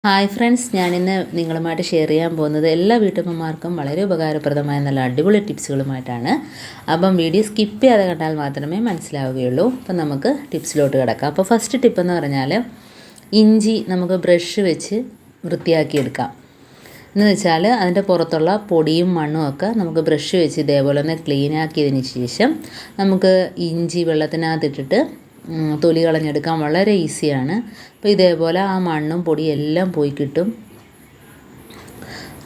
Hi friends, ഞാനിന്ന് നിങ്ങളുമായിട്ട് share ചെയ്യാൻ പോകുന്നത് എല്ലാ വീട്ടമ്മമാർക്കും വളരെ ഉപകാരപ്രദമായ നല്ല അടിപൊളി ടിപ്സുകളുമായിട്ടാണ്. അപ്പം വീഡിയോ സ്കിപ്പ് ചെയ്യാതെ കണ്ടാൽ മാത്രമേ മനസ്സിലാവുകയുള്ളൂ. അപ്പം നമുക്ക് ടിപ്സിലോട്ട് കിടക്കാം. അപ്പോൾ ഫസ്റ്റ് ടിപ്പ് എന്ന് പറഞ്ഞാൽ ഇഞ്ചി നമുക്ക് ബ്രഷ് വെച്ച് വൃത്തിയാക്കിയെടുക്കാം. എന്ന് വെച്ചാൽ അതിൻ്റെ പുറത്തുള്ള പൊടിയും മണ്ണും ഒക്കെ നമുക്ക് ബ്രഷ് വെച്ച് ഇതേപോലെ ഒന്ന് ക്ലീൻ ആക്കിയതിന് ശേഷം നമുക്ക് ഇഞ്ചി വെള്ളത്തിനകത്തിട്ടിട്ട് തൊലി കളഞ്ഞെടുക്കാൻ വളരെ ഈസിയാണ്. അപ്പോൾ ഇതേപോലെ ആ മണ്ണും പൊടിയും എല്ലാം പോയി കിട്ടും.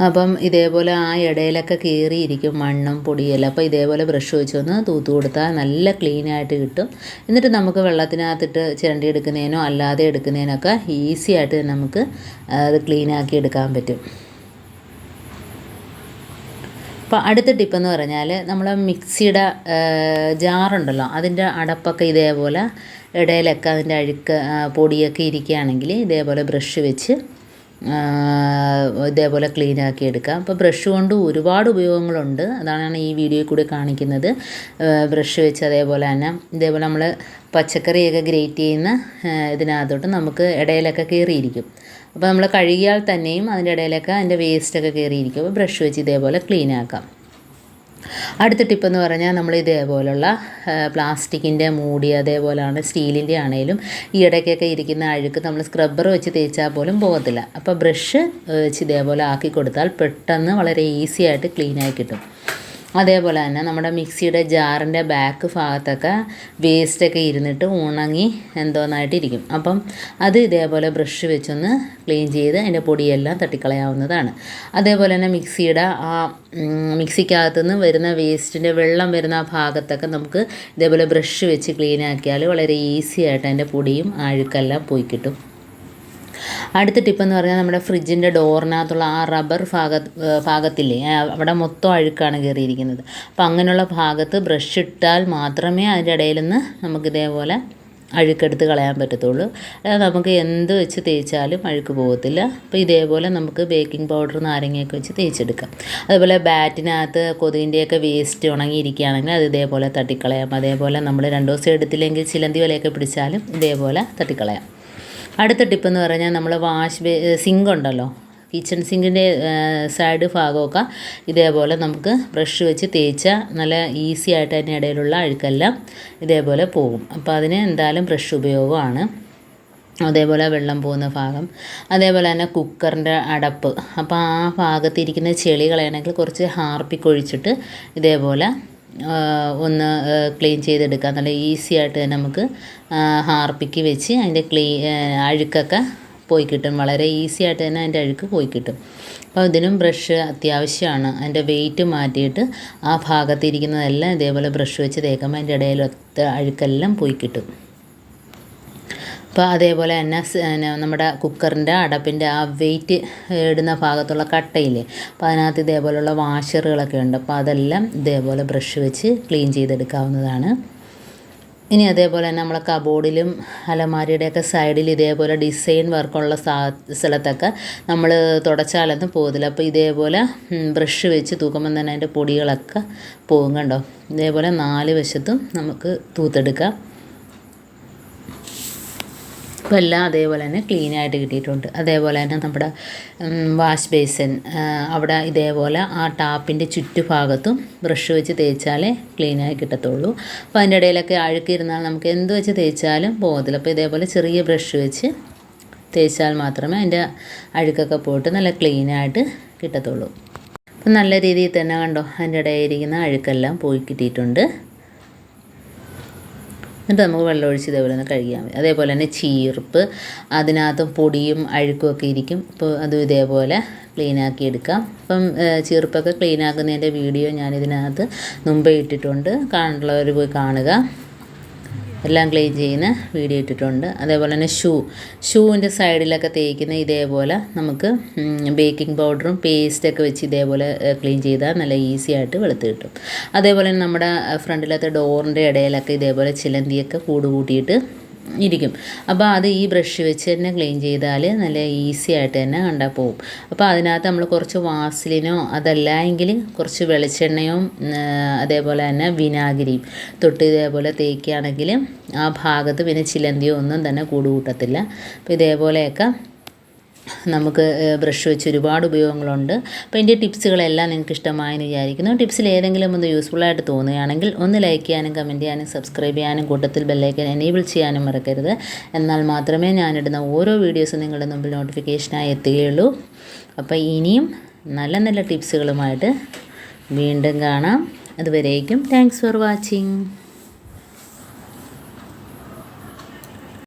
അപ്പം ഇതേപോലെ ആ ഇടയിലൊക്കെ കയറിയിരിക്കും മണ്ണും പൊടിയെല്ലാം. അപ്പോൾ ഇതേപോലെ ബ്രഷ് വെച്ചൊന്ന് തൂത്ത് കൊടുത്താൽ നല്ല ക്ലീനായിട്ട് കിട്ടും. എന്നിട്ട് നമുക്ക് വെള്ളത്തിനകത്തിട്ട് ചിരണ്ടി എടുക്കുന്നതിനോ അല്ലാതെ എടുക്കുന്നതിനൊക്കെ ഈസി ആയിട്ട് നമുക്ക് അത് ക്ലീനാക്കി എടുക്കാൻ പറ്റും. അപ്പോൾ അടുത്ത ടിപ്പെന്ന് പറഞ്ഞാൽ നമ്മൾ മിക്സിയുടെ ജാറുണ്ടല്ലോ, അതിൻ്റെ അടപ്പൊക്കെ ഇതേപോലെ ഇടയിലൊക്കെ അതിൻ്റെ അഴുക്ക് പൊടിയൊക്കെ ഇരിക്കുകയാണെങ്കിൽ ഇതേപോലെ ബ്രഷ് വെച്ച് ഇതേപോലെ ക്ലീനാക്കി എടുക്കാം. അപ്പോൾ ബ്രഷ് കൊണ്ട് ഒരുപാട് ഉപയോഗങ്ങളുണ്ട്, അതാണ് ഈ വീഡിയോയിൽ കൂടി കാണിക്കുന്നത്. ബ്രഷ് വെച്ച് അതേപോലെ തന്നെ ഇതേപോലെ നമ്മൾ പച്ചക്കറിയൊക്കെ ഗ്രേറ്റ് ചെയ്യുന്ന ഇതിനകത്തോട്ട് നമുക്ക് ഇടയിലൊക്കെ കയറിയിരിക്കും. അപ്പോൾ നമ്മൾ കഴുകിയാൽ തന്നെയും അതിൻ്റെ ഇടയിലൊക്കെ അതിൻ്റെ വേസ്റ്റൊക്കെ കയറിയിരിക്കും. അപ്പോൾ ബ്രഷ് വെച്ച് ഇതേപോലെ ക്ലീൻ ആക്കാം. അടുത്ത ടിപ്പെന്ന് പറഞ്ഞാൽ നമ്മൾ ഇതേപോലുള്ള പ്ലാസ്റ്റിക്കിൻ്റെ മൂടി, അതേപോലെയാണ് സ്റ്റീലിൻ്റെ ആണെങ്കിലും ഈ ഇടയ്ക്കൊക്കെ ഇരിക്കുന്ന അഴുക്ക് നമ്മൾ സ്ക്രബ്ബർ വെച്ച് തേച്ചാൽ പോലും പോകത്തില്ല. അപ്പോൾ ബ്രഷ് വെച്ച് ഇതേപോലെ ആക്കി കൊടുത്താൽ പെട്ടെന്ന് വളരെ ഈസി ആയിട്ട് ക്ലീനായി കിട്ടും. അതേപോലെ തന്നെ നമ്മുടെ മിക്സിയുടെ ജാറിൻ്റെ ബാക്ക് ഭാഗത്തൊക്കെ വേസ്റ്റൊക്കെ ഇരുന്നിട്ട് ഉണങ്ങി എന്തോന്നായിട്ടിരിക്കും. അപ്പം അത് ഇതേപോലെ ബ്രഷ് വെച്ചൊന്ന് ക്ലീൻ ചെയ്ത് അതിൻ്റെ പൊടിയെല്ലാം തട്ടിക്കളയാവുന്നതാണ്. അതേപോലെ തന്നെ മിക്സിയുടെ മിക്സിക്കകത്തുനിന്ന് വരുന്ന വേസ്റ്റിൻ്റെ വെള്ളം വരുന്ന ആ ഭാഗത്തൊക്കെ നമുക്ക് ഇതേപോലെ ബ്രഷ് വെച്ച് ക്ലീൻ ആക്കിയാൽ വളരെ ഈസി ആയിട്ട് അതിൻ്റെ പൊടിയും അഴുക്കെല്ലാം പോയി കിട്ടും. അടുത്ത ടിപ്പെന്ന് പറഞ്ഞാൽ നമ്മുടെ ഫ്രിഡ്ജിൻ്റെ ഡോറിനകത്തുള്ള ആ റബ്ബർ ഭാഗത്തില്ലേ, അവിടെ മൊത്തം അഴുക്കാണ് കയറിയിരിക്കുന്നത്. അപ്പോൾ അങ്ങനെയുള്ള ഭാഗത്ത് ബ്രഷ് ഇട്ടാൽ മാത്രമേ അതിൻ്റെ ഇടയിൽ നിന്ന് നമുക്ക് ഇതേപോലെ അഴുക്കെടുത്ത് കളയാൻ പറ്റത്തുള്ളൂ. നമുക്ക് എന്ത് വെച്ച് തേച്ചാലും അഴുക്ക് പോകത്തില്ല. അപ്പോൾ ഇതേപോലെ നമുക്ക് ബേക്കിംഗ് പൗഡർ നാരങ്ങയൊക്കെ വെച്ച് തേച്ചെടുക്കാം. അതുപോലെ ബാറ്റിനകത്ത് കൊതുകിൻ്റെയൊക്കെ വേസ്റ്റ് ഉണങ്ങിയിരിക്കുകയാണെങ്കിൽ അത് ഇതേപോലെ തട്ടിക്കളയാം. അതേപോലെ നമ്മൾ 2 ദിവസം എടുത്തില്ലെങ്കിൽ ചിലന്തി വലയൊക്കെ പിടിച്ചാലും ഇതേപോലെ തട്ടിക്കളയാം. അടുത്ത ടിപ്പെന്ന് പറഞ്ഞാൽ നമ്മൾ സിങ്ക് ഉണ്ടല്ലോ, കിച്ചൺ സിങ്കിൻ്റെ സൈഡ് ഭാഗമൊക്കെ ഇതേപോലെ നമുക്ക് ബ്രഷ് വെച്ച് തേച്ചാൽ നല്ല ഈസി ആയിട്ട് അതിൻ്റെ ഇടയിലുള്ള അഴുക്കെല്ലാം ഇതേപോലെ പോകും. അപ്പോൾ അതിന് എന്തായാലും ബ്രഷ് ഉപയോഗമാണ്. അതേപോലെ വെള്ളം പോകുന്ന ഭാഗം, അതേപോലെ തന്നെ കുക്കറിൻ്റെ അടപ്പ്, അപ്പോൾ ആ ഭാഗത്തിരിക്കുന്ന ചെളി കളയണമെങ്കിൽ കുറച്ച് ഹാർപ്പിക്ക് ഒഴിച്ചിട്ട് ഇതേപോലെ ഒന്ന് ക്ലീൻ ചെയ്തെടുക്കാം. നല്ല ഈസി ആയിട്ട് തന്നെ നമുക്ക് ഹാർപ്പിക്ക് വെച്ച് അതിൻ്റെ അഴുക്കൊക്കെ പോയി കിട്ടും. വളരെ ഈസി ആയിട്ട് തന്നെ അതിൻ്റെ അഴുക്ക് പോയി കിട്ടും. അപ്പോൾ ഇതിനും ബ്രഷ് അത്യാവശ്യമാണ്. അതിൻ്റെ വെയിറ്റ് മാറ്റിയിട്ട് ആ ഭാഗത്തിരിക്കുന്നതെല്ലാം ഇതേപോലെ ബ്രഷ് വെച്ച് തേക്കുമ്പോൾ അതിൻ്റെ ഇടയിലൊത്ത അഴുക്കെല്ലാം പോയി കിട്ടും. അപ്പോൾ അതേപോലെ തന്നെ നമ്മുടെ കുക്കറിൻ്റെ അടപ്പിൻ്റെ ആ വെയിറ്റ് ഇടുന്ന ഭാഗത്തുള്ള കട്ടയില്ലേ, അപ്പോൾ അതിനകത്ത് ഇതേപോലെയുള്ള വാഷറുകളൊക്കെ ഉണ്ട്. അപ്പോൾ അതെല്ലാം ഇതേപോലെ ബ്രഷ് വെച്ച് ക്ലീൻ ചെയ്തെടുക്കാവുന്നതാണ്. ഇനി അതേപോലെ തന്നെ നമ്മളെ കബോർഡിലും അലമാരിയുടെയൊക്കെ സൈഡിൽ ഇതേപോലെ ഡിസൈൻ വർക്കുള്ള സ്ഥലത്തൊക്കെ നമ്മൾ തുടച്ചാലൊന്നും പോകത്തില്ല. അപ്പോൾ ഇതേപോലെ ബ്രഷ് വെച്ച് തൂക്കുമ്പം തന്നെ അതിൻ്റെ പൊടികളൊക്കെ പോകും. കണ്ടോ, ഇതേപോലെ 4 വശത്തും നമുക്ക് തൂത്തെടുക്കാം. അപ്പോൾ എല്ലാം അതേപോലെ തന്നെ ക്ലീനായിട്ട് കിട്ടിയിട്ടുണ്ട്. അതേപോലെ തന്നെ നമ്മുടെ വാഷ് ബേസിൻ അവിടെ ഇതേപോലെ ആ ടാപ്പിൻ്റെ ചുറ്റുഭാഗത്തും ബ്രഷ് വെച്ച് തേച്ചാലേ ക്ലീനായി കിട്ടത്തുള്ളൂ. അപ്പോൾ അതിൻ്റെ ഇടയിലൊക്കെ അഴുക്കിരുന്നാൽ നമുക്ക് എന്ത് വെച്ച് തേച്ചാലും പോകത്തില്ല. അപ്പോൾ ഇതേപോലെ ചെറിയ ബ്രഷ് വെച്ച് തേച്ചാൽ മാത്രമേ അതിൻ്റെ അഴുക്കൊക്കെ പോയിട്ട് നല്ല ക്ലീനായിട്ട് കിട്ടത്തുള്ളൂ. അപ്പം നല്ല രീതിയിൽ തന്നെ കണ്ടോ, അതിൻ്റെ ഇടയിലിരിക്കുന്ന അഴുക്കെല്ലാം പോയി കിട്ടിയിട്ടുണ്ട്. എന്നിട്ട് നമുക്ക് വെള്ളമൊഴിച്ച് ഇതേപോലെ ഒന്ന് കഴുകിയാൽ മതി. അതേപോലെ തന്നെ ചീർപ്പ്, അതിനകത്തും പൊടിയും അഴുക്കുമൊക്കെ ഇരിക്കും. അപ്പോൾ അതും ഇതേപോലെ ക്ലീനാക്കി എടുക്കാം. അപ്പം ചീർപ്പൊക്കെ ക്ലീനാക്കുന്നതിൻ്റെ വീഡിയോ ഞാനിതിനകത്ത് മുമ്പേ ഇട്ടിട്ടുണ്ട്, കാണുന്നവർ പോയി കാണുക. എല്ലാം ക്ലീൻ ചെയ്യുന്ന വീഡിയോ ഇട്ടിട്ടുണ്ട്. അതേപോലെ തന്നെ ഷൂവിൻ്റെ സൈഡിലൊക്കെ തേക്കുന്ന ഇതേപോലെ നമുക്ക് ബേക്കിംഗ് പൗഡറും പേസ്റ്റൊക്കെ വെച്ച് ഇതേപോലെ ക്ലീൻ ചെയ്താൽ നല്ല ഈസി ആയിട്ട് വെളുത്ത് കിട്ടും. അതേപോലെ തന്നെ നമ്മുടെ ഫ്രണ്ടിലത്തെ ഡോറിൻ്റെ ഇടയിലൊക്കെ ഇതേപോലെ ചിലന്തിയൊക്കെ കൂട് കൂട്ടിയിട്ട് ഇരിക്കും. അപ്പോൾ അത് ഈ ബ്രഷ് വെച്ച് തന്നെ ക്ലീൻ ചെയ്താൽ നല്ല ഈസി ആയിട്ട് തന്നെ കണ്ടാൽ പോകും. അപ്പോൾ അതിനകത്ത് നമ്മൾ കുറച്ച് വാസലിനോ അതല്ല എങ്കിൽ കുറച്ച് വെളിച്ചെണ്ണയോ അതേപോലെ തന്നെ വിനാഗിരിയും തൊട്ട് ഇതേപോലെ തേക്കുകയാണെങ്കിൽ ആ ഭാഗത്ത് പിന്നെ ചിലന്തിയോ ഒന്നും തന്നെ കൂട് കൂട്ടത്തില്ല. അപ്പോൾ ഇതേപോലെയൊക്കെ നമുക്ക് ബ്രഷ് വെച്ച് ഒരുപാട് ഉപയോഗങ്ങളുണ്ട്. അപ്പോൾ എൻ്റെ ടിപ്സുകളെല്ലാം നിങ്ങൾക്ക് ഇഷ്ടമായെന്ന് വിചാരിക്കുന്നു. ടിപ്സിൽ ഏതെങ്കിലും ഒന്ന് യൂസ്ഫുള്ളായിട്ട് തോന്നുകയാണെങ്കിൽ ഒന്ന് ലൈക്ക് ചെയ്യാനും കമൻറ്റ് ചെയ്യാനും സബ്സ്ക്രൈബ് ചെയ്യാനും കൂട്ടത്തിൽ ബെല്ലൈക്കൻ എനേബിൾ ചെയ്യാനും മറക്കരുത്. എന്നാൽ മാത്രമേ ഞാനിടുന്ന ഓരോ വീഡിയോസും നിങ്ങളുടെ മുമ്പിൽ നോട്ടിഫിക്കേഷനായി എത്തുകയുള്ളൂ. അപ്പോൾ ഇനിയും നല്ല നല്ല ടിപ്സുകളുമായിട്ട് വീണ്ടും കാണാം. അതുവരേക്കും താങ്ക്സ് ഫോർ വാച്ചിങ്.